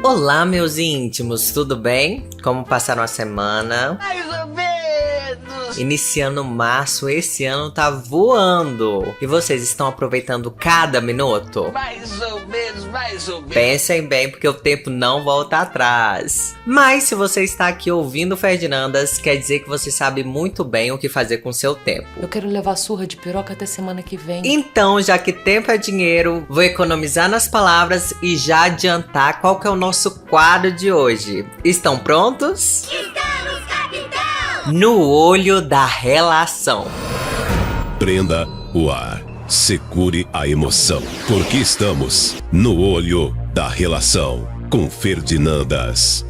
Olá, meus íntimos, tudo bem? Como passaram a semana? Mais ou menos! Iniciando março, esse ano tá voando! E vocês estão aproveitando cada minuto? Mais ou menos, mais ou menos. Pensem bem, porque o tempo não volta atrás. Mas se você está aqui ouvindo Ferdinandas, quer dizer que você sabe muito bem o que fazer com seu tempo. Eu quero levar surra de piroca até semana que vem. Então, já que tempo é dinheiro, vou economizar nas palavras e já adiantar qual que é o nosso quadro de hoje. Estão prontos? Estamos, capitão! No olho da relação. Prenda o ar. Segure a emoção, porque estamos no olho da relação com Ferdinandas.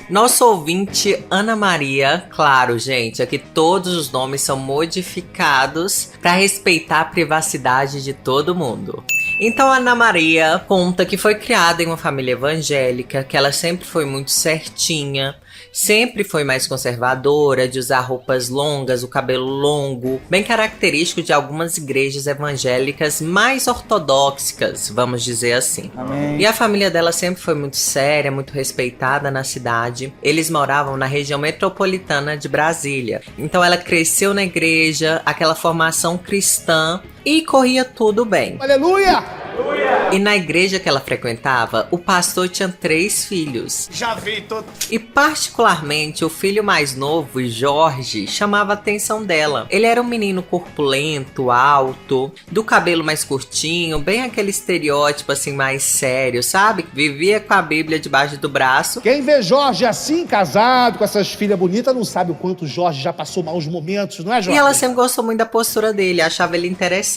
Nosso ouvinte Ana Maria, claro, gente, aqui todos os nomes são modificados para respeitar a privacidade de todo mundo. Então a Ana Maria conta que foi criada em uma família evangélica, que ela sempre foi muito certinha, sempre foi mais conservadora, de usar roupas longas, o cabelo longo, bem característico de algumas igrejas evangélicas mais ortodoxas, vamos dizer assim. Amém. E a família dela sempre foi muito séria, muito respeitada na cidade. Eles moravam na região metropolitana de Brasília. Então ela cresceu na igreja, aquela formação cristã, e corria tudo bem. Aleluia! E na igreja que ela frequentava, o pastor tinha 3 filhos. Já vi todo. E particularmente o filho mais novo, Jorge, chamava a atenção dela. Ele era um menino corpulento, alto, do cabelo mais curtinho, bem aquele estereótipo assim mais sério, sabe? Vivia com a Bíblia debaixo do braço. Quem vê Jorge assim, casado, com essas filhas bonitas, não sabe o quanto Jorge já passou maus momentos, não é, Jorge? E ela sempre gostou muito da postura dele, achava ele interessante.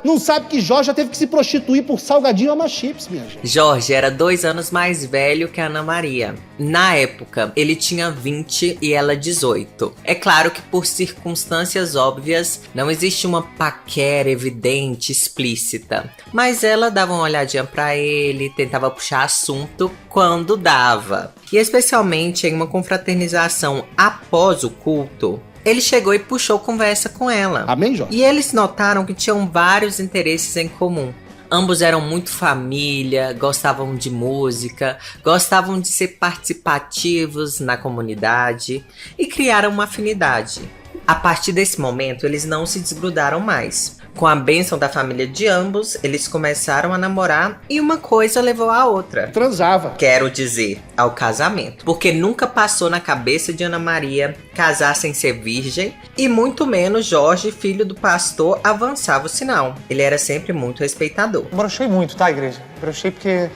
Não sabe que Jorge já teve que se prostituir por salgadinho ama chips, minha gente. Jorge era 2 anos mais velho que a Ana Maria. Na época, ele tinha 20 e ela 18. É claro que por circunstâncias óbvias, não existe uma paquera evidente, explícita. Mas ela dava uma olhadinha pra ele, tentava puxar assunto quando dava. E especialmente em uma confraternização após o culto, ele chegou e puxou conversa com ela. Amém, Jorge? E eles notaram que tinham vários interesses em comum. Ambos eram muito família, gostavam de música, gostavam de ser participativos na comunidade e criaram uma afinidade. A partir desse momento, eles não se desgrudaram mais. Com a bênção da família de ambos, eles começaram a namorar e uma coisa levou a outra. Transava. Quero dizer, ao casamento. Porque nunca passou na cabeça de Ana Maria casar sem ser virgem e muito menos Jorge, filho do pastor, avançava o sinal. Ele era sempre muito respeitador. Brochei muito, tá, igreja? Brochei porque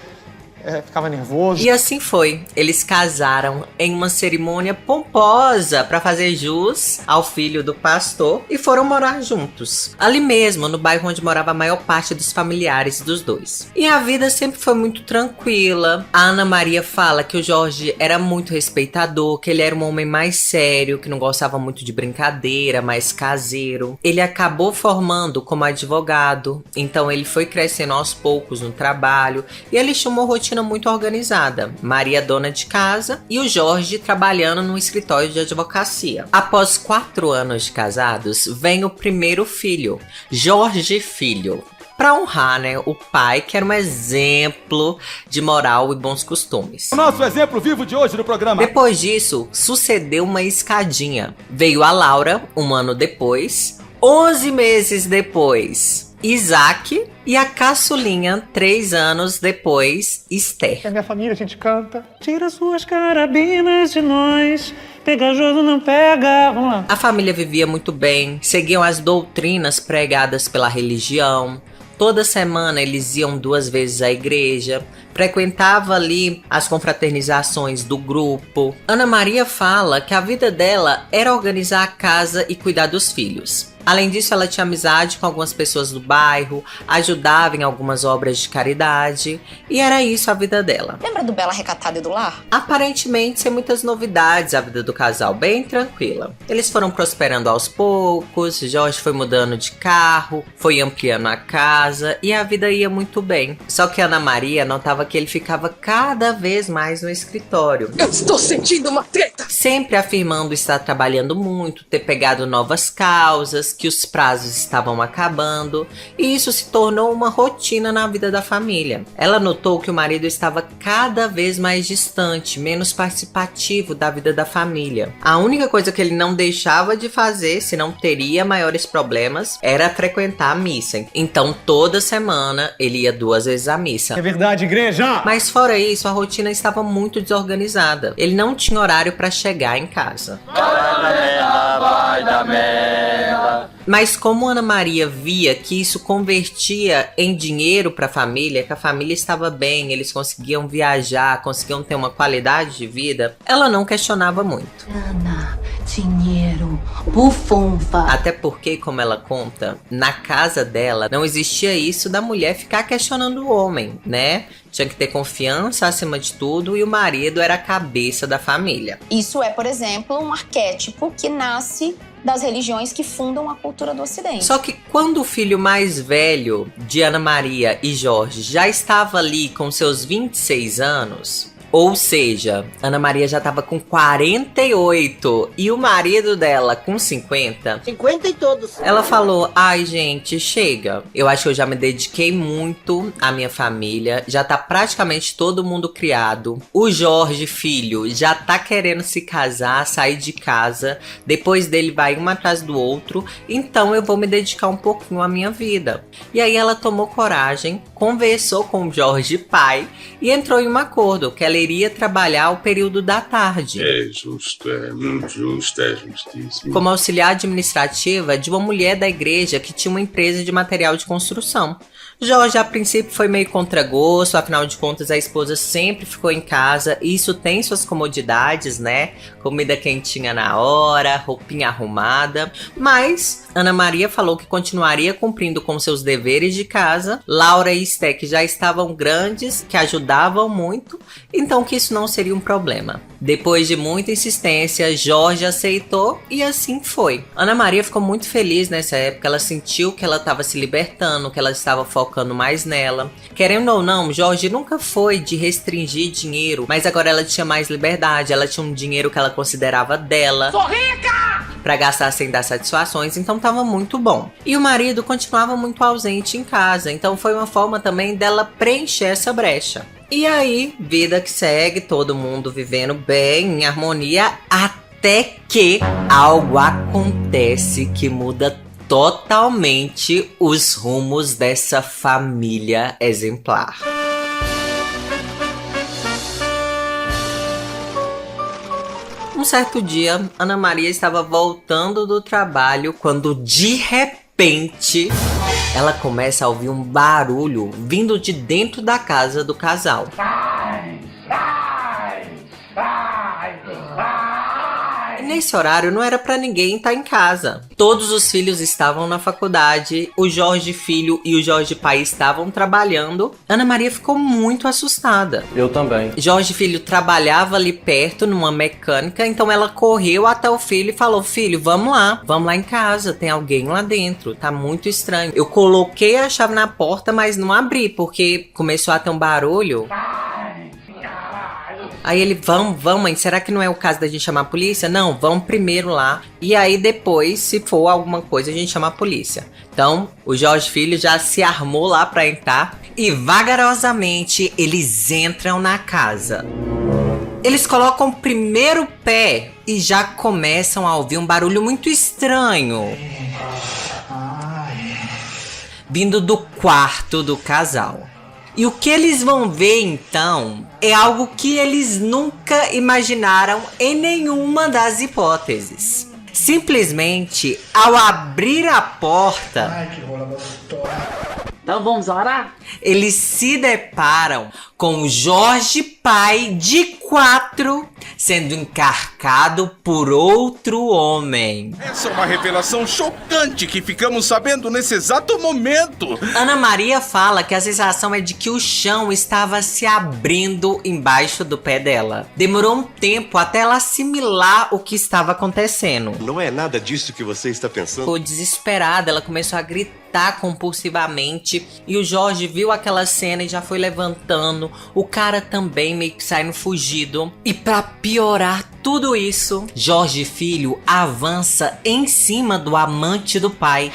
ficava nervoso. E assim foi. Eles casaram em uma cerimônia pomposa para fazer jus ao filho do pastor e foram morar juntos. Ali mesmo, no bairro onde morava a maior parte dos familiares dos dois. E a vida sempre foi muito tranquila. A Ana Maria fala que o Jorge era muito respeitador, que ele era um homem mais sério, que não gostava muito de brincadeira, mais caseiro. Ele acabou formando como advogado, então ele foi crescendo aos poucos no trabalho e ele tinha uma rotina muito organizada. Maria dona de casa e o Jorge trabalhando no escritório de advocacia. Após 4 anos de casados, vem o primeiro filho, Jorge Filho. Para honrar, né, o pai, que era um exemplo de moral e bons costumes. O nosso exemplo vivo de hoje no programa. Depois disso, sucedeu uma escadinha. Veio a Laura, 1 ano depois. 11 meses depois, Isaac. E a caçulinha, 3 anos depois, Esther. A minha família, a gente canta. Tira suas carabinas de nós. Pegajoso não pega. Vamos lá. A família vivia muito bem, seguiam as doutrinas pregadas pela religião. Toda semana eles iam 2 vezes à igreja, frequentava ali as confraternizações do grupo. Ana Maria fala que a vida dela era organizar a casa e cuidar dos filhos. Além disso, ela tinha amizade com algumas pessoas do bairro, ajudava em algumas obras de caridade, e era isso a vida dela. Lembra do Bela Recatada e do Lar? Aparentemente, sem muitas novidades, a vida do casal bem tranquila. Eles foram prosperando aos poucos, Jorge foi mudando de carro, foi ampliando a casa e a vida ia muito bem. Só que Ana Maria notava que ele ficava cada vez mais no escritório. Eu estou sentindo uma treta! Sempre afirmando estar trabalhando muito, ter pegado novas causas, que os prazos estavam acabando, e isso se tornou uma rotina na vida da família. Ela notou que o marido estava cada vez mais distante, menos participativo da vida da família. A única coisa que ele não deixava de fazer, se não teria maiores problemas, era frequentar a missa. Então toda semana ele ia 2 vezes à missa. É verdade, igreja! Mas fora isso, a rotina estava muito desorganizada. Ele não tinha horário para chegar em casa. Vai dar merda. Mas como Ana Maria via que isso convertia em dinheiro para a família, que a família estava bem, eles conseguiam viajar, conseguiam ter uma qualidade de vida, ela não questionava muito. Grana, dinheiro, bufunfa. Até porque, como ela conta, na casa dela não existia isso da mulher ficar questionando o homem, né? Tinha que ter confiança acima de tudo e o marido era a cabeça da família. Isso é, por exemplo, um arquétipo que nasce das religiões que fundam a cultura do Ocidente. Só que quando o filho mais velho de Ana Maria e Jorge já estava ali com seus 26 anos... Ou seja, Ana Maria já tava com 48 e o marido dela com 50. 50 e todos. Ela falou, ai gente, chega. Eu acho que eu já me dediquei muito à minha família. Já tá praticamente todo mundo criado. O Jorge, filho, já tá querendo se casar, sair de casa. Depois dele vai um atrás do outro. Então eu vou me dedicar um pouquinho à minha vida. E aí ela tomou coragem, conversou com o Jorge pai e entrou em um acordo que ela iria trabalhar o período da tarde. É justo, é muito justo, é justíssimo. Como auxiliar administrativa de uma mulher da igreja que tinha uma empresa de material de construção. Jorge, a princípio, foi meio contragosto, afinal de contas, a esposa sempre ficou em casa, e isso tem suas comodidades, né? Comida quentinha na hora, roupinha arrumada. Mas Ana Maria falou que continuaria cumprindo com seus deveres de casa. Laura e Esté, que já estavam grandes, que ajudavam muito, então que isso não seria um problema. Depois de muita insistência, Jorge aceitou e assim foi. Ana Maria ficou muito feliz nessa época, ela sentiu que ela estava se libertando, que ela estava focando mais nela. Querendo ou não, Jorge nunca foi de restringir dinheiro, mas agora ela tinha mais liberdade, ela tinha um dinheiro que ela considerava dela. Sou rica! Pra gastar sem dar satisfações, então tava muito bom. E o marido continuava muito ausente em casa, então foi uma forma também dela preencher essa brecha. E aí, vida que segue, todo mundo vivendo bem, em harmonia, até que algo acontece que muda totalmente os rumos dessa família exemplar. Um certo dia, Ana Maria estava voltando do trabalho quando de repente ela começa a ouvir um barulho vindo de dentro da casa do casal. E nesse horário não era pra ninguém estar em casa. Todos os filhos estavam na faculdade, o Jorge filho e o Jorge pai estavam trabalhando. Ana Maria ficou muito assustada. Eu também. Jorge filho trabalhava ali perto numa mecânica, então ela correu até o filho e falou: filho, vamos lá em casa, tem alguém lá dentro, tá muito estranho. Eu coloquei a chave na porta, mas não abri, porque começou a ter um barulho. Aí ele, vamos, mãe, será que não é o caso da gente chamar a polícia? Não, vamos primeiro lá. E aí depois, se for alguma coisa, a gente chama a polícia. Então, o Jorge filho já se armou lá pra entrar. E vagarosamente, eles entram na casa. Eles colocam o primeiro pé e já começam a ouvir um barulho muito estranho. Vindo do quarto do casal. E o que eles vão ver então é algo que eles nunca imaginaram em nenhuma das hipóteses. Simplesmente, ao abrir a porta, Então vamos orar? eles se deparam com Jorge pai de 4 sendo encarcado por outro homem. Essa é uma revelação chocante que ficamos sabendo nesse exato momento. Ana Maria fala que a sensação é de que o chão estava se abrindo embaixo do pé dela. Demorou um tempo até ela assimilar o que estava acontecendo. Não é nada disso que você está pensando? Ficou desesperada, ela começou a gritar compulsivamente e o Jorge viu aquela cena e já foi levantando. O cara também meio que saindo fugido. E pra piorar tudo isso, Jorge Filho avança em cima do amante do pai,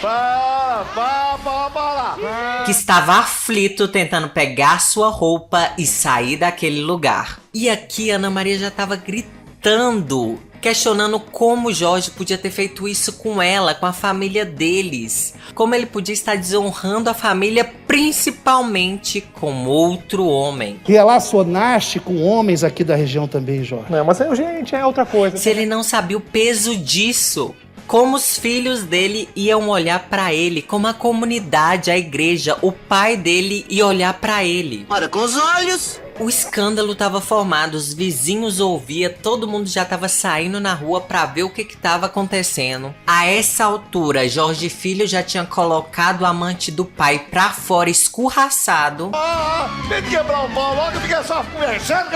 que estava aflito tentando pegar sua roupa e sair daquele lugar. E aqui Ana Maria já estava gritando, questionando como Jorge podia ter feito isso com ela, com a família deles. Como ele podia estar desonrando a família, principalmente com outro homem. Relacionaste com homens aqui da região também, Jorge? Não, mas gente, é outra coisa. Se ele não sabia o peso disso, como os filhos dele iam olhar pra ele, como a comunidade, a igreja, o pai dele ia olhar pra ele. Olha com os olhos. O escândalo estava formado, os vizinhos ouviam, todo mundo já estava saindo na rua para ver o que estava acontecendo. A essa altura, Jorge Filho já tinha colocado o amante do pai pra fora, escorraçado. Tem que quebrar o pau logo, fica só conversando,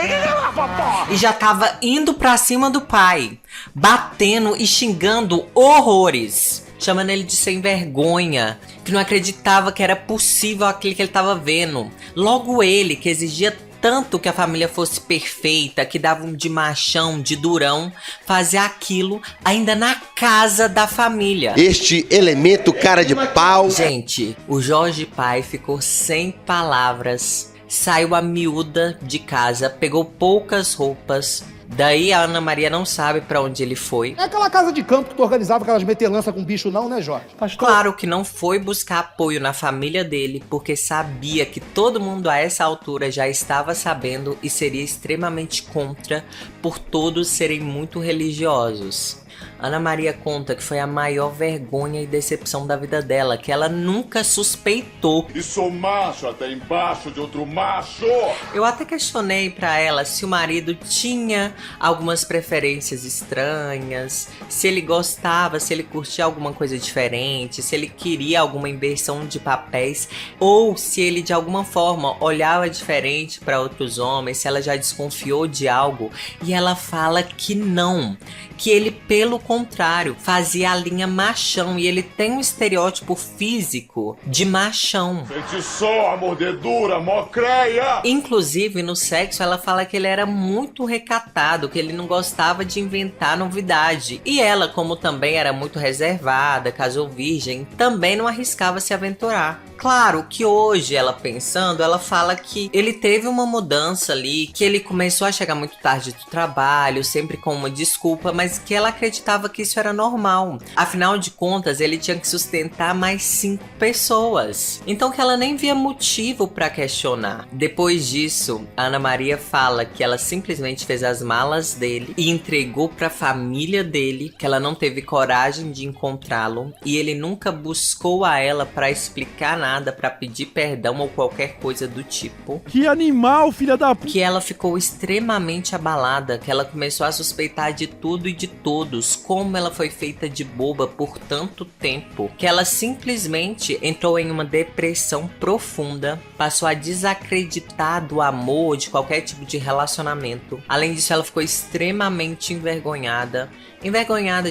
e já estava indo pra cima do pai, batendo e xingando horrores, chamando ele de sem vergonha, que não acreditava que era possível aquilo que ele estava vendo. Logo ele, que exigia tanto que a família fosse perfeita, que dava um de machão, de durão, fazer aquilo ainda na casa da família. Este elemento cara de pau. Gente, o Jorge pai ficou sem palavras, saiu a miúda de casa, pegou poucas roupas. Daí a Ana Maria não sabe pra onde ele foi. É aquela casa de campo que tu organizava aquelas metelanças com bicho não, né, Jorge? Pastor, Claro que não foi buscar apoio na família dele, porque sabia que todo mundo a essa altura já estava sabendo e seria extremamente contra, por todos serem muito religiosos. Ana Maria conta que foi a maior vergonha e decepção da vida dela, que ela nunca suspeitou. E sou macho até embaixo de outro macho. Eu até questionei pra ela se o marido tinha algumas preferências estranhas, se ele gostava, se ele curtia alguma coisa diferente, se ele queria alguma inversão de papéis, ou se ele de alguma forma olhava diferente pra outros homens, se ela já desconfiou de algo. E ela fala que não, que ele, pelo contrário, fazia a linha machão, e ele tem um estereótipo físico de machão. Sente só a mordedura, mocreia! Inclusive, no sexo, ela fala que ele era muito recatado, que ele não gostava de inventar novidade. E ela, como também era muito reservada, casou virgem, também não arriscava se aventurar. Claro que hoje, ela pensando, ela fala que ele teve uma mudança ali, que ele começou a chegar muito tarde do trabalho, sempre com uma desculpa, mas que ela acreditava que isso era normal. Afinal de contas, ele tinha que sustentar mais 5 pessoas. Então que ela nem via motivo pra questionar. Depois disso, a Ana Maria fala que ela simplesmente fez as malas dele e entregou pra família dele, que ela não teve coragem de encontrá-lo, e ele nunca buscou a ela pra explicar nada, pra pedir perdão ou qualquer coisa do tipo. que animal, filha da p... Que ela ficou extremamente abalada, que ela começou a suspeitar de tudo e de todos, como ela foi feita de boba por tanto tempo, que ela simplesmente entrou em uma depressão profunda, passou a desacreditar do amor, de qualquer tipo de relacionamento. Além disso, ela ficou extremamente envergonhada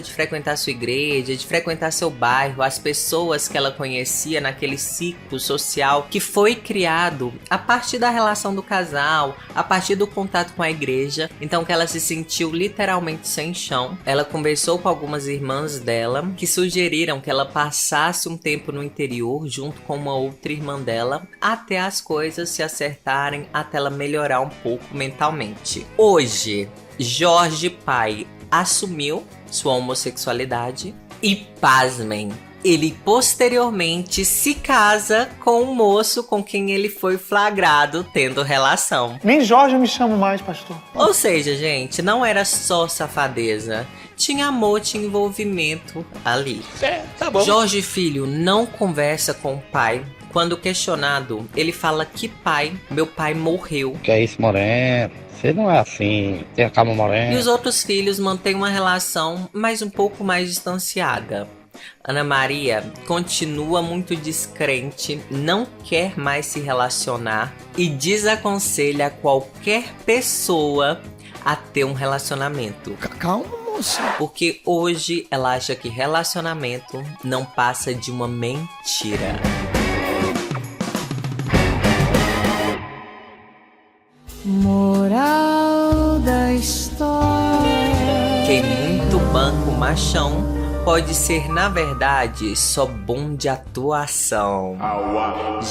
de frequentar sua igreja, de frequentar seu bairro, as pessoas que ela conhecia naquele ciclo social que foi criado a partir da relação do casal, a partir do contato com a igreja. Então que ela se sentiu literalmente sem chão. Ela conversou com algumas irmãs dela, que sugeriram que ela passasse um tempo no interior junto com uma outra irmã dela, até as coisas se acertarem, até ela melhorar um pouco mentalmente. Hoje, Jorge pai assumiu sua homossexualidade e, pasmem, ele posteriormente se casa com um moço com quem ele foi flagrado tendo relação. Nem Jorge eu me chamo mais, pastor. Ou seja, gente, não era só safadeza. Tinha amor, tinha envolvimento ali. Tá bom. Jorge Filho não conversa com o pai Quando questionado, ele fala que pai, meu pai morreu. Que é isso, Moreno? Você não é assim, tem a calma morena. E os outros filhos mantêm uma relação mais um pouco mais distanciada. Ana Maria continua muito descrente, não quer mais se relacionar e desaconselha qualquer pessoa a ter um relacionamento. Calma, moça. Porque hoje ela acha que relacionamento não passa de uma mentira. Moral da história. Quem muito banca o machão pode ser, na verdade, só bom de atuação.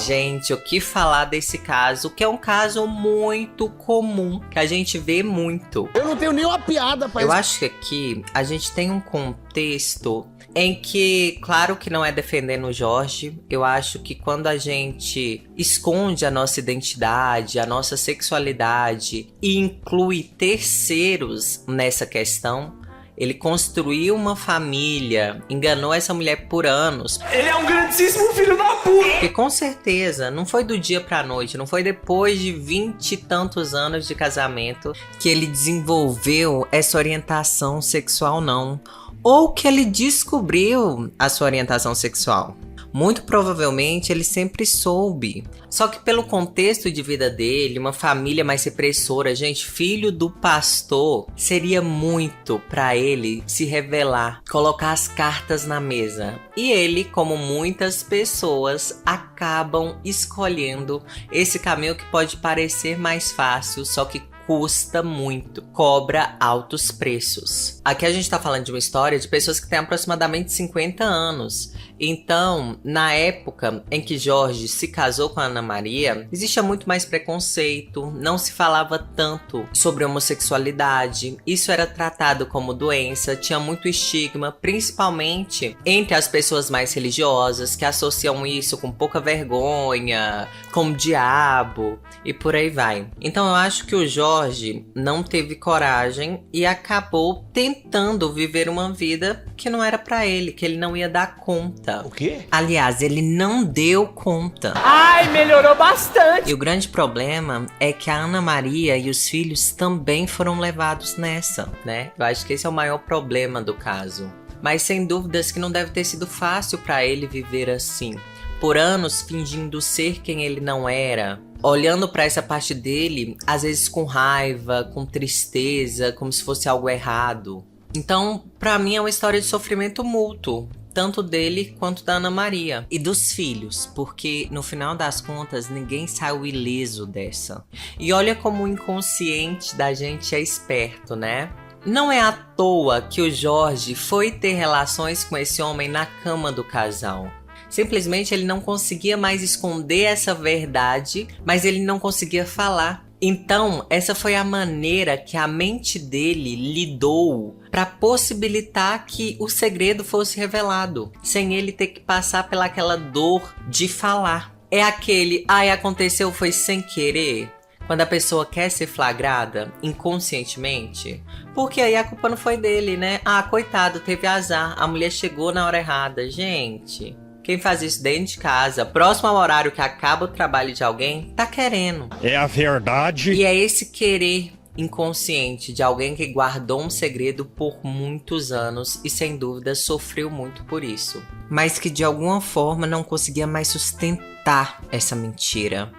Gente, o que falar desse caso, que é um caso muito comum, que a gente vê muito. Eu não tenho nenhuma piada pra Eu acho que aqui a gente tem um contexto em que, claro que não é defendendo o Jorge, eu acho que quando a gente esconde a nossa identidade, a nossa sexualidade e inclui terceiros nessa questão, ele construiu uma família, enganou essa mulher por anos. Ele é um grandíssimo filho da puta! Porque com certeza não foi do dia pra noite, não foi depois de 20 e tantos anos de casamento que ele desenvolveu essa orientação sexual, não. Ou que ele descobriu a sua orientação sexual. Muito provavelmente ele sempre soube. Só que pelo contexto de vida dele, uma família mais repressora, gente, filho do pastor, seria muito pra ele se revelar, colocar as cartas na mesa. E ele, como muitas pessoas, acabam escolhendo esse caminho que pode parecer mais fácil, só que custa muito, cobra altos preços. Aqui a gente tá falando de uma história de pessoas que têm aproximadamente 50 anos. Então, na época em que Jorge se casou com a Ana Maria, existia muito mais preconceito, não se falava tanto sobre homossexualidade, isso era tratado como doença, tinha muito estigma, principalmente entre as pessoas mais religiosas, que associam isso com pouca vergonha, com o diabo e por aí vai. Então eu acho que o Jorge não teve coragem e acabou tentando viver uma vida que não era pra ele, que ele não ia dar conta. O quê? Aliás, ele não deu conta. Ai, melhorou bastante! E o grande problema é que a Ana Maria e os filhos também foram levados nessa, né? Eu acho que esse é o maior problema do caso. Mas sem dúvidas que não deve ter sido fácil pra ele viver assim. Por anos fingindo ser quem ele não era. Olhando pra essa parte dele, às vezes com raiva, com tristeza, como se fosse algo errado. Então, pra mim é uma história de sofrimento mútuo. Tanto dele quanto da Ana Maria. E dos filhos, porque no final das contas ninguém saiu ileso dessa. E olha como o inconsciente da gente é esperto, né? Não é à toa que o Jorge foi ter relações com esse homem na cama do casal. Simplesmente ele não conseguia mais esconder essa verdade, mas ele não conseguia falar. Então, essa foi a maneira que a mente dele lidou para possibilitar que o segredo fosse revelado, sem ele ter que passar pelaquela dor de falar. É aquele, ai, aconteceu, foi sem querer, quando a pessoa quer ser flagrada inconscientemente, porque aí a culpa não foi dele, né? Ah, coitado, teve azar, a mulher chegou na hora errada. Gente, quem faz isso dentro de casa, próximo ao horário que acaba o trabalho de alguém, tá querendo. É a verdade. E é esse querer inconsciente de alguém que guardou um segredo por muitos anos e sem dúvida sofreu muito por isso. Mas que de alguma forma não conseguia mais sustentar essa mentira.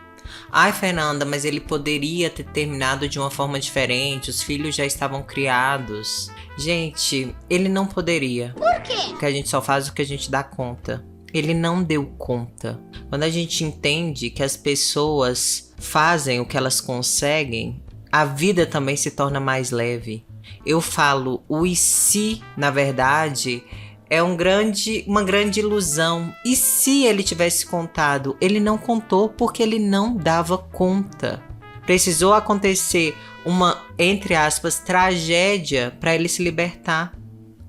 Ai, Fernanda, mas ele poderia ter terminado de uma forma diferente, os filhos já estavam criados. Gente, ele não poderia. Por quê? Porque a gente só faz o que a gente dá conta. Ele não deu conta. Quando a gente entende que as pessoas fazem o que elas conseguem, a vida também se torna mais leve. Eu falo, o e se, na verdade, é uma grande ilusão. E se ele tivesse contado? Ele não contou porque ele não dava conta. Precisou acontecer uma, entre aspas, tragédia para ele se libertar.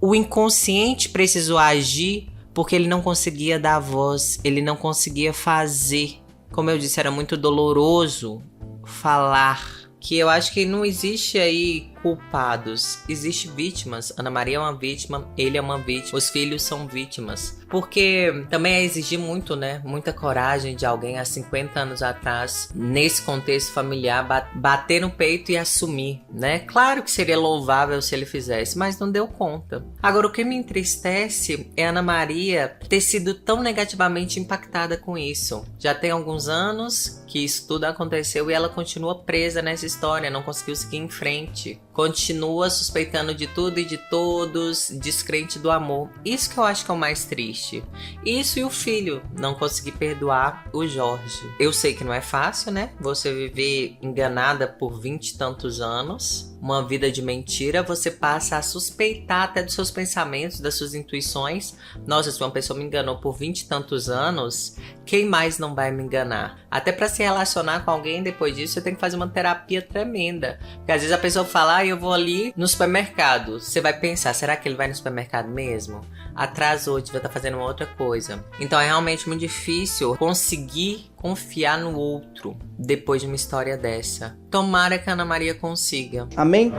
O inconsciente precisou agir porque ele não conseguia dar voz, ele não conseguia fazer. Como eu disse, era muito doloroso falar. Que eu acho que não existe aí culpados. Existem vítimas. Ana Maria é uma vítima, ele é uma vítima, os filhos são vítimas. Porque também é exigir muito, né? Muita coragem de alguém há 50 anos atrás, nesse contexto familiar, bater no peito e assumir, né? Claro que seria louvável se ele fizesse, mas não deu conta. Agora, o que me entristece é a Ana Maria ter sido tão negativamente impactada com isso. Já tem alguns anos que isso tudo aconteceu e ela continua presa nessa história, não conseguiu seguir em frente. Continua suspeitando de tudo e de todos, descrente do amor. Isso que eu acho que é o mais triste. Isso e o filho não conseguir perdoar o Jorge. Eu sei que não é fácil, né? Você viver enganada por 20 e tantos anos, uma vida de mentira, você passa a suspeitar até dos seus pensamentos, das suas intuições. Nossa, se uma pessoa me enganou por 20 e tantos anos, quem mais não vai me enganar? Até para se relacionar com alguém depois disso, você tem que fazer uma terapia tremenda. Porque às vezes a pessoa fala, eu vou ali no supermercado. Você vai pensar, será que ele vai no supermercado mesmo? Atrasou, devia estar fazendo uma outra coisa. Então é realmente muito difícil conseguir confiar no outro depois de uma história dessa. Tomara que a Ana Maria consiga. Amém?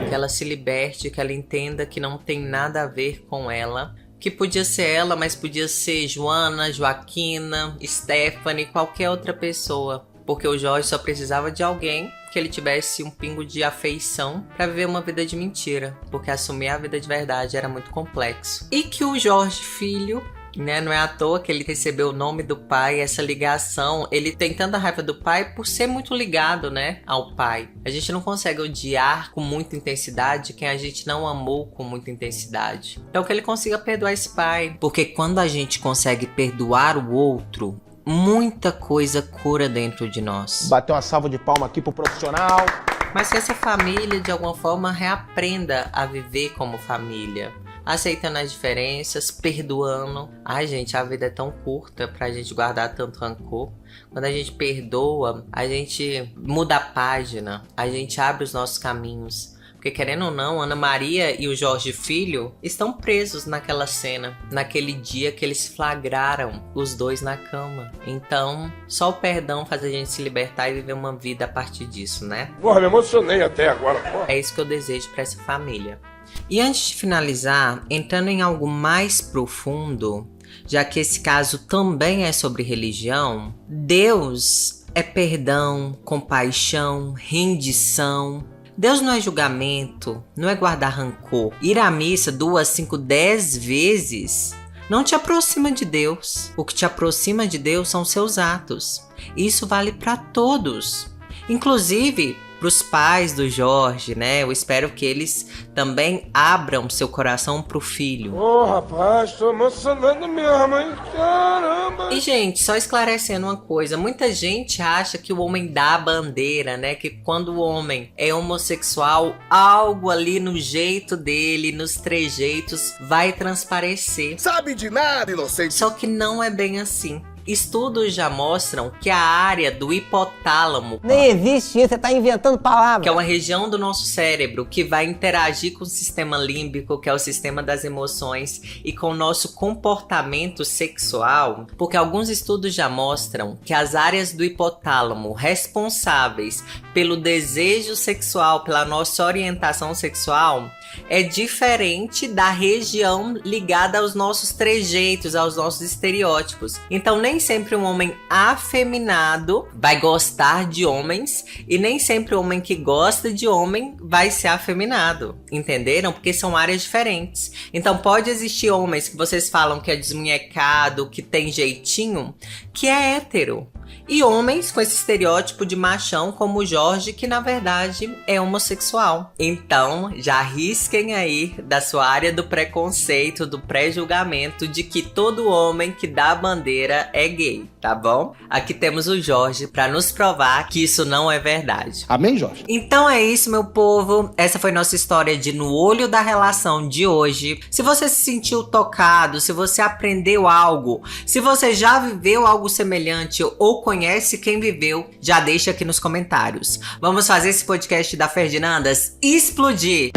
Que ela se liberte, que ela entenda que não tem nada a ver com ela. Que podia ser ela, mas podia ser Joana, Joaquina, Stephanie, qualquer outra pessoa. Porque o Jorge só precisava de alguém que ele tivesse um pingo de afeição para viver uma vida de mentira. Porque assumir a vida de verdade era muito complexo. E que o Jorge filho, né, não é à toa que ele recebeu o nome do pai, essa ligação. Ele tem tanta raiva do pai por ser muito ligado, né, ao pai. A gente não consegue odiar com muita intensidade quem a gente não amou com muita intensidade. Então que ele consiga perdoar esse pai. Porque quando a gente consegue perdoar o outro, muita coisa cura dentro de nós. Bateu uma salva de palma aqui pro profissional. Mas que essa família, de alguma forma, reaprenda a viver como família. Aceitando as diferenças, perdoando. Ai, gente, a vida é tão curta pra gente guardar tanto rancor. Quando a gente perdoa, a gente muda a página. A gente abre os nossos caminhos. Porque, querendo ou não, Ana Maria e o Jorge Filho estão presos naquela cena, naquele dia que eles flagraram os dois na cama. Então, só o perdão faz a gente se libertar e viver uma vida a partir disso, né? Porra, me emocionei até agora, porra. É isso que eu desejo para essa família. E antes de finalizar, entrando em algo mais profundo, já que esse caso também é sobre religião, Deus é perdão, compaixão, rendição. Deus não é julgamento, não é guardar rancor. Ir à missa 2, 5, 10 vezes não te aproxima de Deus. O que te aproxima de Deus são seus atos. Isso vale para todos, inclusive para os pais do Jorge, né? Eu espero que eles também abram seu coração pro filho. Rapaz, tô emocionando mesmo, hein? Caramba! E, gente, só esclarecendo uma coisa. Muita gente acha que o homem dá a bandeira, né? Que quando o homem é homossexual, algo ali no jeito dele, nos trejeitos, vai transparecer. Sabe de nada, inocente! Só que não é bem assim. Estudos já mostram que a área do hipotálamo, Nem existe isso, você tá inventando palavras. que é uma região do nosso cérebro que vai interagir com o sistema límbico, que é o sistema das emoções, e com o nosso comportamento sexual, porque alguns estudos já mostram que as áreas do hipotálamo responsáveis pelo desejo sexual, pela nossa orientação sexual, é diferente da região ligada aos nossos trejeitos, aos nossos estereótipos. Então nem sempre um homem afeminado vai gostar de homens e nem sempre o homem que gosta de homem vai ser afeminado, entenderam? Porque são áreas diferentes. Então pode existir homens que vocês falam que é desmunhecado, que tem jeitinho, que é hétero. E homens com esse estereótipo de machão como o Jorge, que na verdade é homossexual. Então já arrisquem aí da sua área do preconceito, do pré-julgamento de que todo homem que dá a bandeira é gay, tá bom? Aqui temos o Jorge pra nos provar que isso não é verdade. Amém, Jorge? Então é isso, meu povo. Essa foi nossa história de No Olho da Relação de hoje. Se você se sentiu tocado, se você aprendeu algo, se você já viveu algo semelhante ou conhece quem viveu, já deixa aqui nos comentários. Vamos fazer esse podcast da Ferdinandas explodir.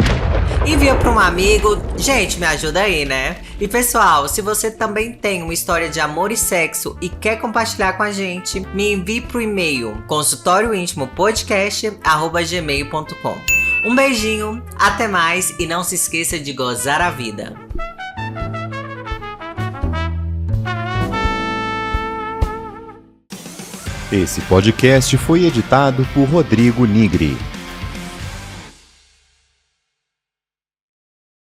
Envia para um amigo. Gente, me ajuda aí, né? E pessoal, se você também tem uma história de amor e sexo e quer compartilhar com a gente, me envie pro e-mail consultóriointimopodcast@gmail.com. Um beijinho, até mais e não se esqueça de gozar a vida. Esse podcast foi editado por Rodrigo Nigri.